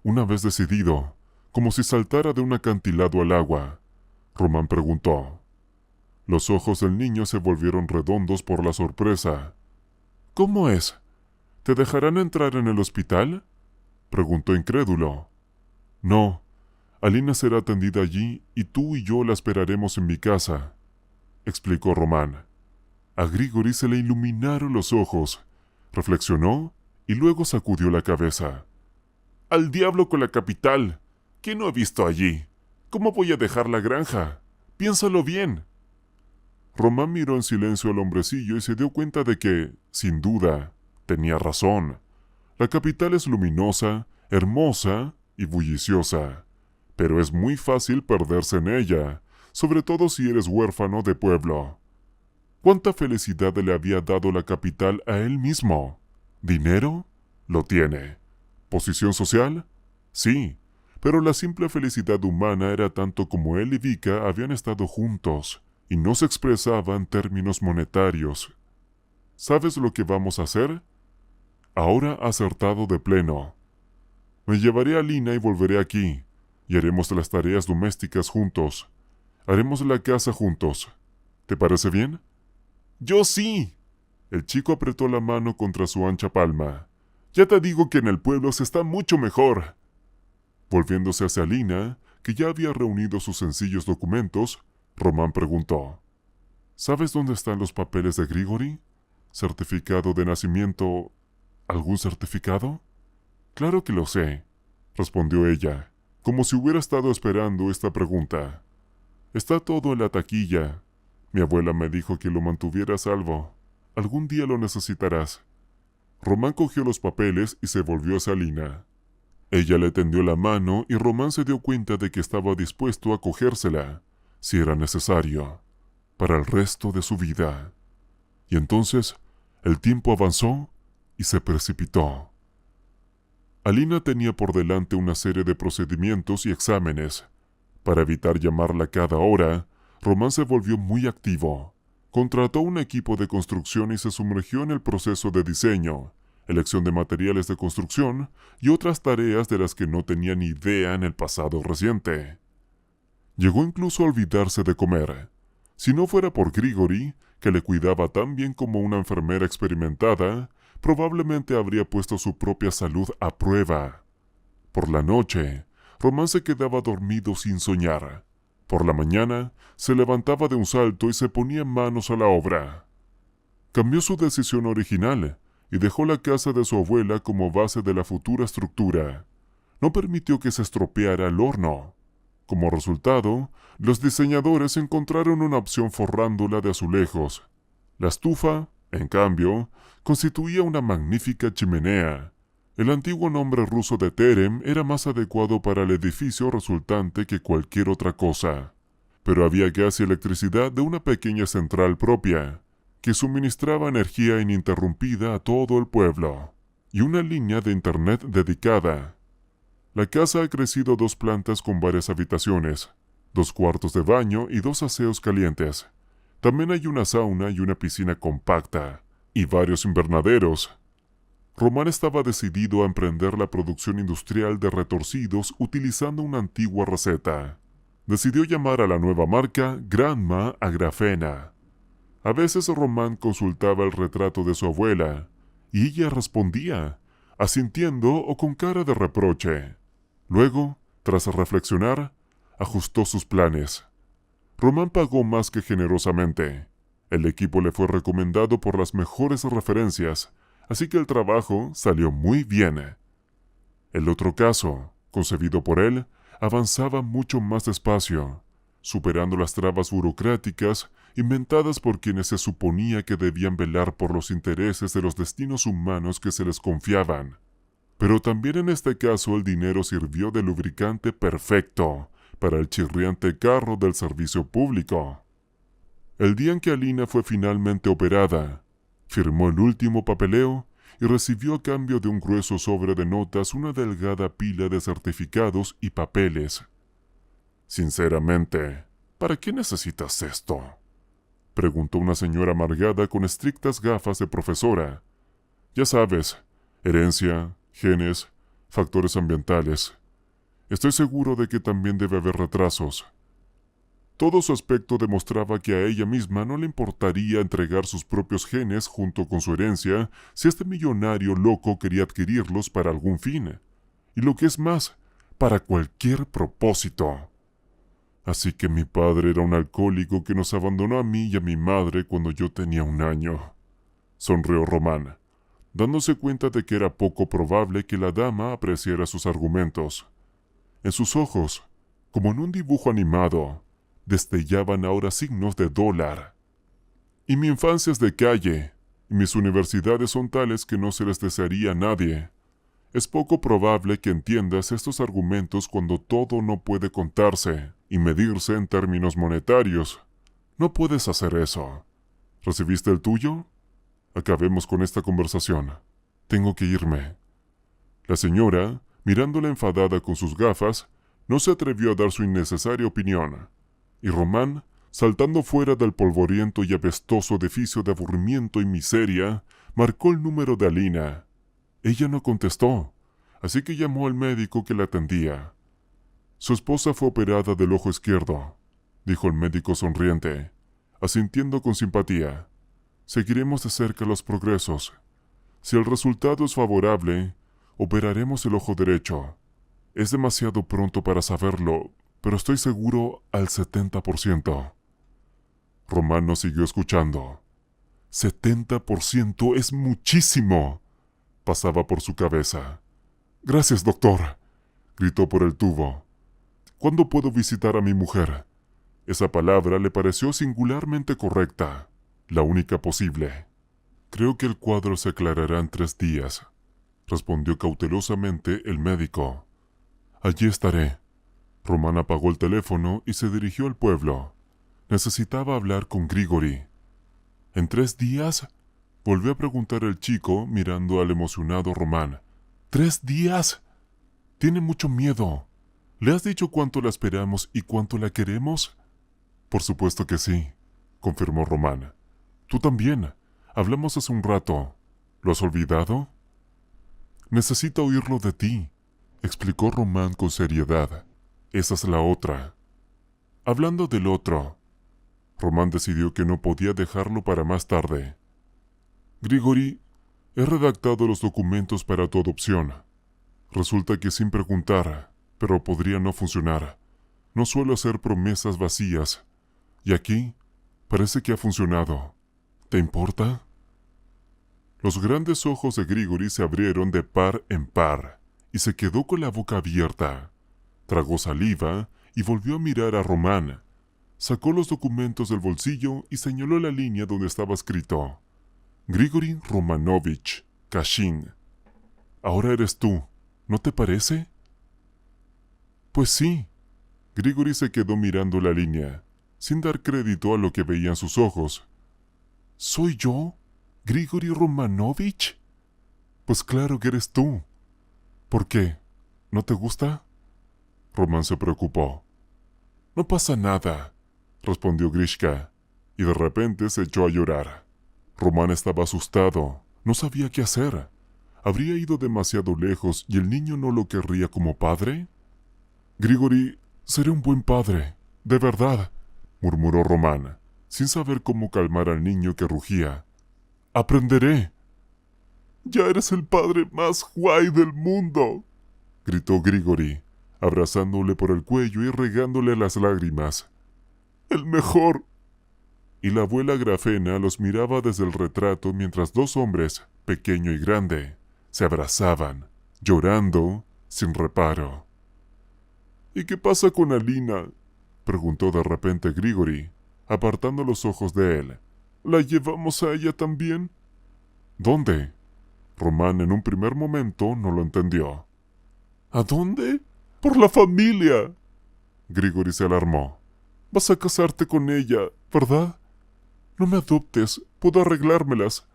Una vez decidido, como si saltara de un acantilado al agua, Román preguntó. Los ojos del niño se volvieron redondos por la sorpresa. «¿Cómo es? ¿Te dejarán entrar en el hospital?», preguntó incrédulo. «No, Alina será atendida allí y tú y yo la esperaremos en mi casa», explicó Román. A Grigori se le iluminaron los ojos, reflexionó y luego sacudió la cabeza. «Al diablo con la capital. ¿Qué no he visto allí? ¿Cómo voy a dejar la granja? Piénsalo bien». Román miró en silencio al hombrecillo y se dio cuenta de que, sin duda, tenía razón. La capital es luminosa, hermosa y bulliciosa, pero es muy fácil perderse en ella, sobre todo si eres huérfano de pueblo. ¿Cuánta felicidad le había dado la capital a él mismo? ¿Dinero? Lo tiene. ¿Posición social? Sí, pero la simple felicidad humana era tanto como él y Vika habían estado juntos, y no se expresaba en términos monetarios. ¿Sabes lo que vamos a hacer? Ahora acertado de pleno. Me llevaré a Lina y volveré aquí, y haremos las tareas domésticas juntos. Haremos la casa juntos. ¿Te parece bien? ¡Yo sí! El chico apretó la mano contra su ancha palma. «Ya te digo que en el pueblo se está mucho mejor». Volviéndose hacia Lina, que ya había reunido sus sencillos documentos, Román preguntó. «¿Sabes dónde están los papeles de Grigori? ¿Certificado de nacimiento? ¿Algún certificado?» «Claro que lo sé», respondió ella, como si hubiera estado esperando esta pregunta. «Está todo en la taquilla. Mi abuela me dijo que lo mantuviera a salvo. Algún día lo necesitarás». Román cogió los papeles y se volvió hacia Lina. Ella le tendió la mano y Román se dio cuenta de que estaba dispuesto a cogérsela, si era necesario, para el resto de su vida. Y entonces el tiempo avanzó y se precipitó. Alina tenía por delante una serie de procedimientos y exámenes, Para evitar llamarla cada hora, Román se volvió muy activo. Contrató un equipo de construcción y se sumergió en el proceso de diseño, elección de materiales de construcción y otras tareas de las que no tenía ni idea en el pasado reciente. Llegó incluso a olvidarse de comer. Si no fuera por Grigori, que le cuidaba tan bien como una enfermera experimentada, probablemente habría puesto su propia salud a prueba. Por la noche, Román se quedaba dormido sin soñar. Por la mañana, se levantaba de un salto y se ponía manos a la obra. Cambió su decisión original y dejó la casa de su abuela como base de la futura estructura. No permitió que se estropeara el horno. Como resultado, los diseñadores encontraron una opción forrándola de azulejos. La estufa, en cambio, constituía una magnífica chimenea. El antiguo nombre ruso de Terem era más adecuado para el edificio resultante que cualquier otra cosa. Pero había gas y electricidad de una pequeña central propia, que suministraba energía ininterrumpida a todo el pueblo, y una línea de internet dedicada. La casa ha crecido 2 plantas con varias habitaciones, 2 cuartos de baño y 2 aseos calientes. También hay una sauna y una piscina compacta, y varios invernaderos. Román estaba decidido a emprender la producción industrial de retorcidos utilizando una antigua receta. Decidió llamar a la nueva marca Granma Agrafena. A veces Román consultaba el retrato de su abuela, y ella respondía, asintiendo o con cara de reproche. Luego, tras reflexionar, ajustó sus planes. Román pagó más que generosamente. El equipo le fue recomendado por las mejores referencias, así que el trabajo salió muy bien. El otro caso, concebido por él, avanzaba mucho más despacio, superando las trabas burocráticas inventadas por quienes se suponía que debían velar por los intereses de los destinos humanos que se les confiaban. Pero también en este caso el dinero sirvió de lubricante perfecto para el chirriante carro del servicio público. El día en que Alina fue finalmente operada, firmó el último papeleo y recibió a cambio de un grueso sobre de notas una delgada pila de certificados y papeles. Sinceramente, ¿para qué necesitas esto?, preguntó una señora amargada con estrictas gafas de profesora. Ya sabes, herencia, genes, factores ambientales. Estoy seguro de que también debe haber retrasos. Todo su aspecto demostraba que a ella misma no le importaría entregar sus propios genes junto con su herencia si este millonario loco quería adquirirlos para algún fin. Y lo que es más, para cualquier propósito. Así que mi padre era un alcohólico que nos abandonó a mí y a mi madre cuando yo tenía 1 año. Sonrió Román, dándose cuenta de que era poco probable que la dama apreciara sus argumentos. En sus ojos, como en un dibujo animado, destellaban ahora signos de dólar. Y mi infancia es de calle, y mis universidades son tales que no se les desearía a nadie. Es poco probable que entiendas estos argumentos cuando todo no puede contarse y medirse en términos monetarios. No puedes hacer eso. ¿Recibiste el tuyo? Acabemos con esta conversación. Tengo que irme. La señora, mirándola enfadada con sus gafas, no se atrevió a dar su innecesaria opinión, y Román, saltando fuera del polvoriento y apestoso edificio de aburrimiento y miseria, marcó el número de Alina. Ella no contestó, así que llamó al médico que la atendía. Su esposa fue operada del ojo izquierdo, dijo el médico sonriente, asintiendo con simpatía. Seguiremos de cerca los progresos. Si el resultado es favorable, operaremos el ojo derecho. Es demasiado pronto para saberlo, pero estoy seguro al 70%. Román no siguió escuchando. 70% es muchísimo, pasaba por su cabeza. Gracias, doctor, gritó por el tubo. ¿Cuándo puedo visitar a mi mujer? Esa palabra le pareció singularmente correcta, la única posible. Creo que el cuadro se aclarará en 3 días, respondió cautelosamente el médico. Allí estaré. Román apagó el teléfono y se dirigió al pueblo. Necesitaba hablar con Grigori. ¿En 3 días? Volvió a preguntar el chico mirando al emocionado Román. ¿3 días? Tiene mucho miedo. ¿Le has dicho cuánto la esperamos y cuánto la queremos? Por supuesto que sí, confirmó Román. Tú también. Hablamos hace un rato. ¿Lo has olvidado? Necesito oírlo de ti, explicó Román con seriedad. Esa es la otra. Hablando del otro, Román decidió que no podía dejarlo para más tarde. Grigori, he redactado los documentos para tu adopción. Resulta que sin preguntar, pero podría no funcionar. No suelo hacer promesas vacías. Y aquí, parece que ha funcionado. ¿Te importa? Los grandes ojos de Grigori se abrieron de par en par, y se quedó con la boca abierta. Tragó saliva y volvió a mirar a Román. Sacó los documentos del bolsillo y señaló la línea donde estaba escrito: Grigori Romanovich, Kashin. Ahora eres tú, ¿no te parece? Pues sí. Grigori se quedó mirando la línea, sin dar crédito a lo que veían sus ojos. ¿Soy yo? ¿Grigori Romanovich? Pues claro que eres tú. ¿Por qué? ¿No te gusta? Román se preocupó. No pasa nada, respondió Grishka, y de repente se echó a llorar. Román estaba asustado, no sabía qué hacer. ¿Habría ido demasiado lejos y el niño no lo querría como padre? Grigori, seré un buen padre, de verdad, murmuró Román, sin saber cómo calmar al niño que rugía. Aprenderé. Ya eres el padre más guay del mundo, gritó Grigori, abrazándole por el cuello y regándole las lágrimas. ¡El mejor! Y la abuela Grafena los miraba desde el retrato mientras dos hombres, pequeño y grande, se abrazaban, llorando sin reparo. ¿Y qué pasa con Alina?, preguntó de repente Grigori, apartando los ojos de él. ¿La llevamos a ella también? ¿Dónde? Román en un primer momento no lo entendió. ¿A dónde? ¡Por la familia! Grigori se alarmó. Vas a casarte con ella, ¿verdad? No me adoptes, puedo arreglármelas.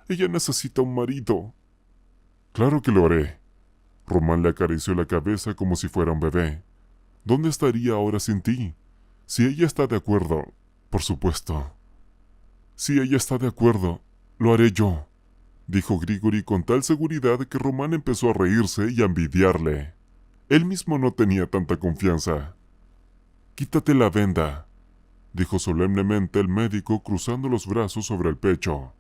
Ella necesita un marido. Claro que lo haré. Román le acarició la cabeza como si fuera un bebé. ¿Dónde estaría ahora sin ti? Si ella está de acuerdo, por supuesto. Si ella está de acuerdo, lo haré yo, dijo Grigori con tal seguridad que Román empezó a reírse y a envidiarle. Él mismo no tenía tanta confianza. Quítate la venda, dijo solemnemente el médico cruzando los brazos sobre el pecho.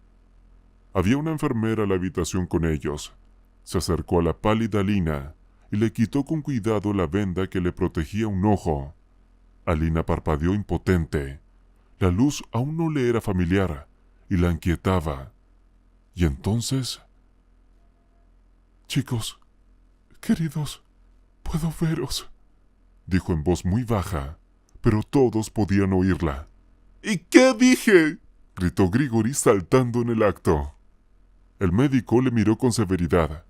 Había una enfermera en la habitación con ellos. Se acercó a la pálida Alina y le quitó con cuidado la venda que le protegía un ojo. Alina parpadeó impotente. La luz aún no le era familiar y la inquietaba. Y entonces... Chicos, queridos, puedo veros, dijo en voz muy baja, pero todos podían oírla. ¿Y qué dije?, gritó Grigori saltando en el acto. El médico le miró con severidad.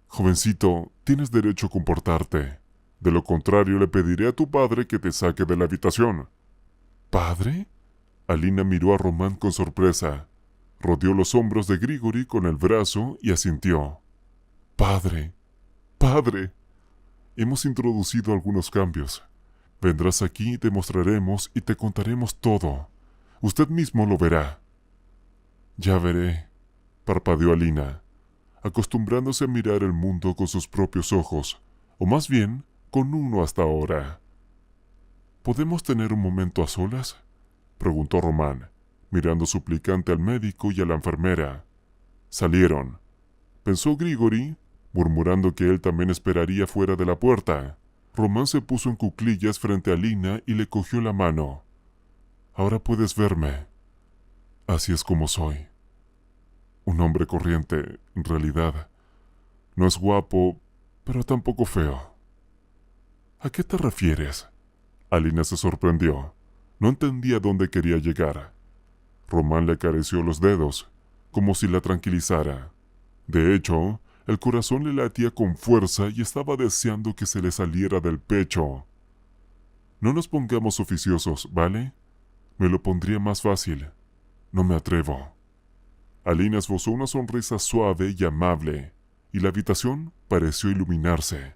Jovencito, tienes derecho a comportarte. De lo contrario, le pediré a tu padre que te saque de la habitación. ¿Padre? Alina miró a Román con sorpresa. Rodeó los hombros de Grigori con el brazo y asintió. Padre, padre. Hemos introducido algunos cambios. Vendrás aquí, te mostraremos y te contaremos todo. Usted mismo lo verá. Ya veré, parpadeó Alina, acostumbrándose a mirar el mundo con sus propios ojos, o más bien, con uno hasta ahora. ¿Podemos tener un momento a solas?, preguntó Román, mirando suplicante al médico y a la enfermera. Salieron. Pensó Grigori, murmurando que él también esperaría fuera de la puerta. Román se puso en cuclillas frente a Alina y le cogió la mano. Ahora puedes verme. Así es como soy. Un hombre corriente, en realidad. No es guapo, pero tampoco feo. ¿A qué te refieres? Alina se sorprendió. No entendía dónde quería llegar. Román le acarició los dedos, como si la tranquilizara. De hecho, el corazón le latía con fuerza y estaba deseando que se le saliera del pecho. No nos pongamos oficiosos, ¿vale? Me lo pondría más fácil. No me atrevo. Alina esbozó una sonrisa suave y amable, y la habitación pareció iluminarse.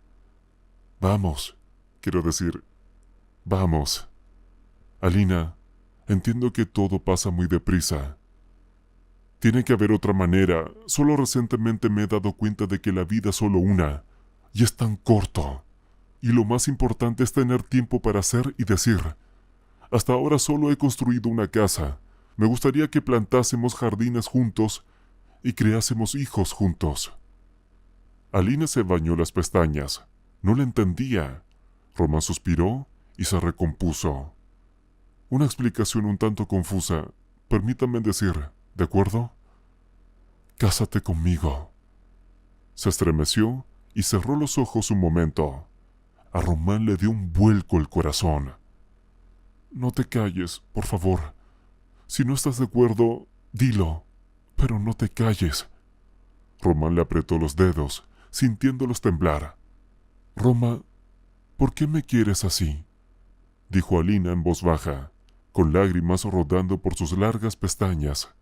Vamos, quiero decir, vamos. Alina, entiendo que todo pasa muy deprisa. Tiene que haber otra manera. Solo recientemente me he dado cuenta de que la vida es solo una, y es tan corto. Y lo más importante es tener tiempo para hacer y decir. Hasta ahora solo he construido una casa. Me gustaría que plantásemos jardines juntos y creásemos hijos juntos. Alina se bañó las pestañas. No le entendía. Román suspiró y se recompuso. Una explicación un tanto confusa. Permítame decir, ¿de acuerdo? Cásate conmigo. Se estremeció y cerró los ojos un momento. A Román le dio un vuelco el corazón. No te calles, por favor. Si no estás de acuerdo, dilo, pero no te calles. Román le apretó los dedos, sintiéndolos temblar. Roma, ¿por qué me quieres así? Dijo Alina en voz baja, con lágrimas rodando por sus largas pestañas.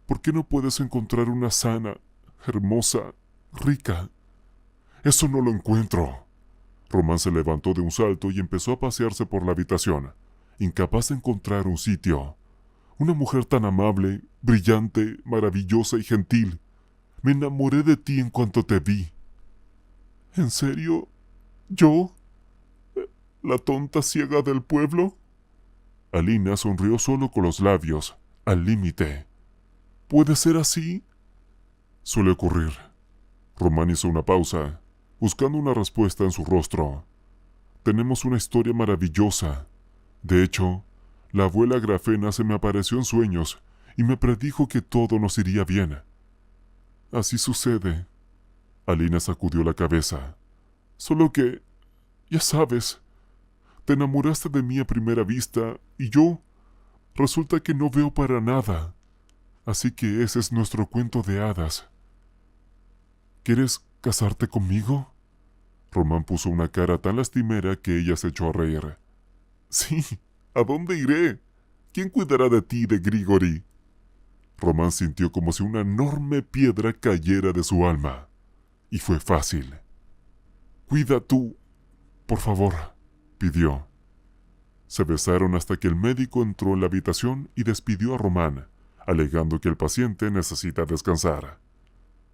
¿Por qué no puedes encontrar una sana, hermosa, rica? Eso no lo encuentro. Román se levantó de un salto y empezó a pasearse por la habitación, incapaz de encontrar un sitio. Una mujer tan amable, brillante, maravillosa y gentil. Me enamoré de ti en cuanto te vi. ¿En serio? ¿Yo? ¿La tonta ciega del pueblo? Alina sonrió solo con los labios, al límite. ¿Puede ser así? Suele ocurrir. Román hizo una pausa, buscando una respuesta en su rostro. Tenemos una historia maravillosa. De hecho, la abuela Grafena se me apareció en sueños y me predijo que todo nos iría bien. Así sucede. Alina sacudió la cabeza. Solo que, ya sabes, te enamoraste de mí a primera vista y yo, resulta que no veo para nada. Así que ese es nuestro cuento de hadas. ¿Quieres casarte conmigo? Román puso una cara tan lastimera que ella se echó a reír. Sí, ¿a dónde iré? ¿Quién cuidará de ti y de Grigori? Román sintió como si una enorme piedra cayera de su alma. Y fue fácil. Cuida tú, por favor, pidió. Se besaron hasta que el médico entró en la habitación y despidió a Román, alegando que el paciente necesita descansar.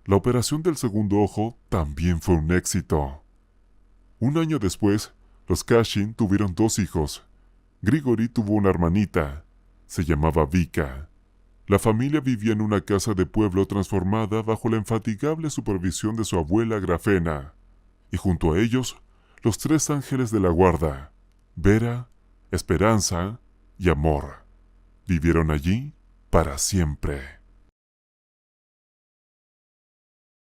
La operación del segundo ojo también fue un éxito. Un año después, los Kashin tuvieron 2 hijos. Grigori tuvo una hermanita. Se llamaba Vika. La familia vivía en una casa de pueblo transformada bajo la infatigable supervisión de su abuela Grafena. Y junto a ellos, los 3 ángeles de la guarda, Vera, Esperanza y Amor. Vivieron allí para siempre.